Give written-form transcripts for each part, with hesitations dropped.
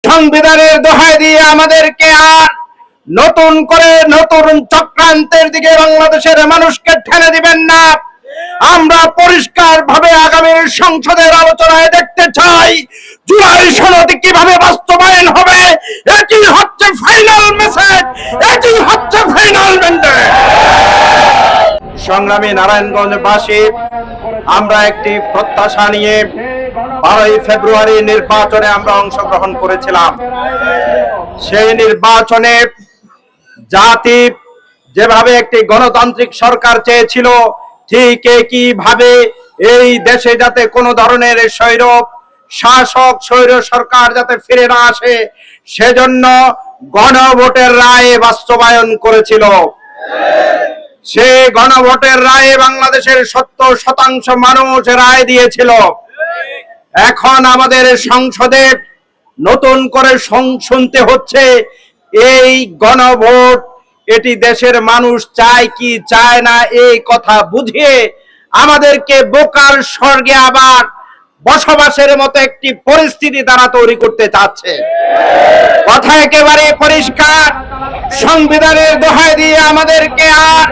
সংবিধানের দোহাই দিয়ে আমাদেরকে আর নতুন করে নতুন চক্রান্তের দিকে বাংলাদেশের মানুষকে ঠেলে দিবেন না। আমরা পরিষ্কার ভাবে আগামীর সংসদের আলোচনায় দেখতে চাই জুলাই সনদ কিভাবে বাস্তবায়ন হবে। এটি হচ্ছে ফাইনাল মেসেজ, এটি হচ্ছে ফাইনাল ম্যান্ডেট। সংগ্রামী নারায়ণগঞ্জবাসী, আমরা একটি প্রত্যাশা নিয়ে 12ই ফেব্রুয়ারি নির্বাচনে আমরা অংশগ্রহণ করেছিলাম। সেই নির্বাচনে জাতি যেভাবে একটি গণতান্ত্রিক সরকার চেয়েছিল, ঠিক একইভাবে এই দেশে যাতে কোনো ধরনের স্বৈর শাসক স্বৈর সরকার যাতে ফিরে না আসে, সেজন্য গণভোটের রায় বাস্তবায়ন করেছিল। সেই গণভোটের রায়ে বাংলাদেশের 70% মানুষ রায় দিয়েছিল। এখন আমাদের সংসদে নতুন করে শুনতে হচ্ছে এই গণভোট, এটি দেশের মানুষ চায় কি চায় না এই কথা বুঝিয়ে আমাদেরকে বোকার স্বর্গে আবার বসবাসের মতো একটি পরিস্থিতি তারা তৈরি করতে চাচ্ছে। কথা একেবারে পরিষ্কার, সংবিধানের দোহাই দিয়ে আমাদেরকে আর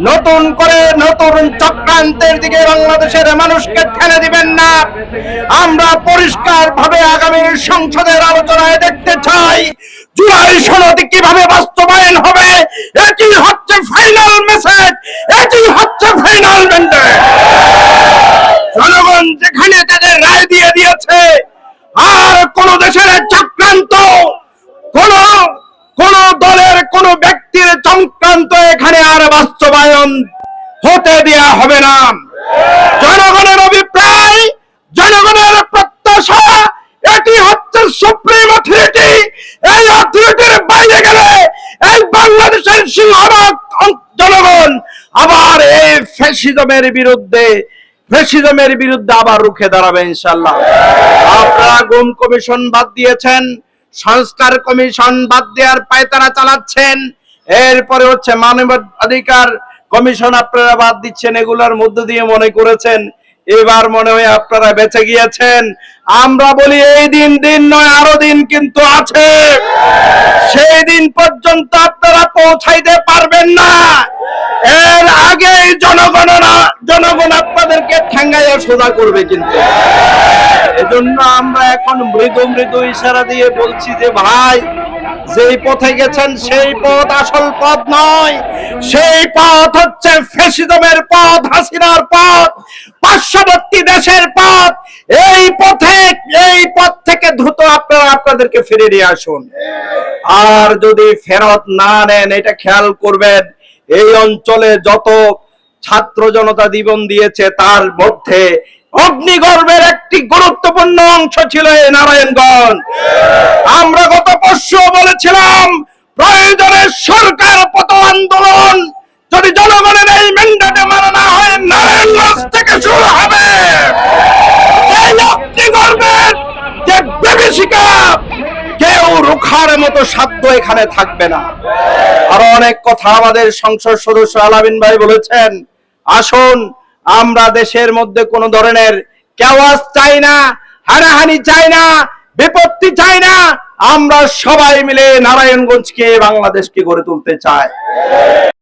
নতুন করে নতুন চক্রান্তের দিকে বাংলাদেশের মানুষকে ঠেলে দিবেন না। আমরা পরিষ্কার ভাবে আগামীর সংসদের আলোচনায় দেখতে চাই জুলাই সনদ কিভাবে বাস্তবায়ন হবে। এটি হচ্ছে ফাইনাল মেসেজ, এটি হচ্ছে ফাইনাল ম্যান্ডেট। জনগণ যেখানে তাদের রায় দিয়ে দিয়েছে, আর কোন দেশের চক্রান্ত, কোন দলের কোন ব্যক্তির চক্রান্ত এখানে আর বাস্তবায়ন হতে দেয়া হবে না। জনগণের অভিপ্রায়, জনগণের প্রত্যাশা, এটি হচ্ছে সুপ্রিম অথরিটি। এই অথরিটির বাইরে গেলে এই বাংলাদেশের সিংহভাগ জনগণ আবার এই ফ্যাসিজমের বিরুদ্ধে আবার রুখে দাঁড়াবে ইনশাআল্লাহ। আপনারা গুম কমিশন বাদ দিয়েছেন, সংস্কার কমিশন বাদ দেওয়ার পায়তারা চালাচ্ছেন, এরপরে হচ্ছে মানবাধিকার কমিশন আপনারা বাদ দিচ্ছেন। এগুলোর মধ্য দিয়ে মনে করেছেন এবার মনে হয় আপনারা বেঁচে গিয়েছেন। আমরা বলি এই দিন নয়, আরো দিন কিন্তু আছে। সেই দিন পর্যন্ত আপনারা পৌঁছাইতে পারবেন না। এর আগে জনগণ আপনাদেরকে ঠ্যাঙ্গাইয়া সোজা করবে। কিন্তু এজন্য আমরা এখন মৃদু ইশারা দিয়ে বলছি যে ভাই, যেই পথে গেছেন সেই পথ আসল পথ নয়। সেই পথ হচ্ছে ফ্যাসিজমের পথ, হাসিনার পথ, পার্শ্ববর্তী দেশের পথ। এই পথ থেকে দ্রুত আপনারা আপনাদেরকে ফিরে নিয়ে আসুন। আর যদি ফেরত না নেন, এটা খেয়াল করবেন, এই অঞ্চলে যত ছাত্র জনতা জীবন দিয়েছে তার মধ্যে অগ্নিগর্ভের একটি গুরুত্বপূর্ণ অংশ ছিল এই নারায়ণগঞ্জ। আমরা গত পরশু বলেছিলাম প্রয়োজনে সরকার পতন আন্দোলন যদি জনগণের এই ম্যান্ডেটে মানা না হয়, নারায়ণগঞ্জ থেকে শুরু হবে। এই অগ্নিগর্ভের যে বিভীষিকা, কেউ রুখার মতো সাধ্য এখানে থাকবে না। আরো অনেক কথা আমাদের সংসদ সদস্য আলামিন ভাই বলেছেন। আসুন, আমরা দেশের মধ্যে কোন ধরনের কেওয়াস চাই না, হানাহানি চাই না, বিপত্তি চাই না। আমরা সবাই মিলে নারায়ণগঞ্জকে, বাংলাদেশকে গড়ে তুলতে চাই।